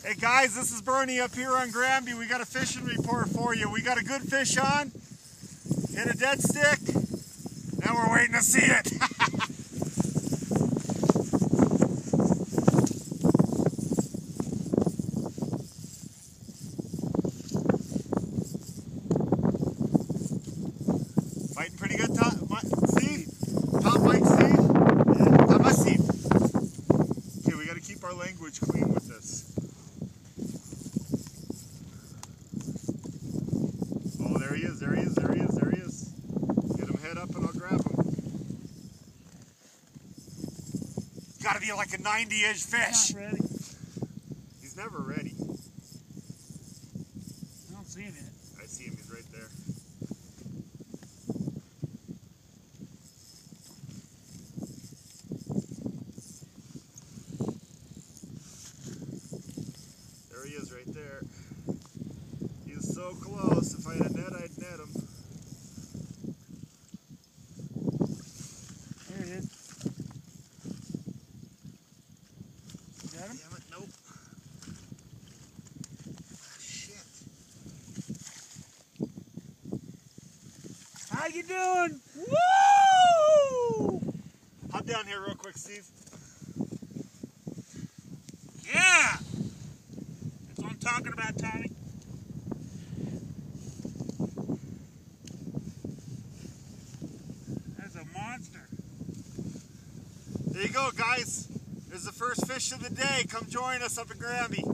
Hey guys, this is Bernie up here on Granby. We got a fishing report for you. We got a good fish on, hit a dead stick, now we're waiting to see it. Fighting pretty good, Steve? Top bite, Steve? Yeah, top bite, Steve. Okay, we got to keep our language clean with this. Oh, there he is, there he is, there he is, there he is. Get him head up and I'll grab him. It's got to be like a 90-inch fish. Not ready. He's never ready. I don't see him yet. I see him, he's right there. There he is right there. He's so close. If I had a net, I'd net him. There he is. You got him? Damn it, nope. Shit. How you doing? Woo! Hop down here real quick, Steve. Yeah! That's what I'm talking about, Tommy. That's a monster. There you go, guys. There's the first fish of the day. Come join us up at Granby.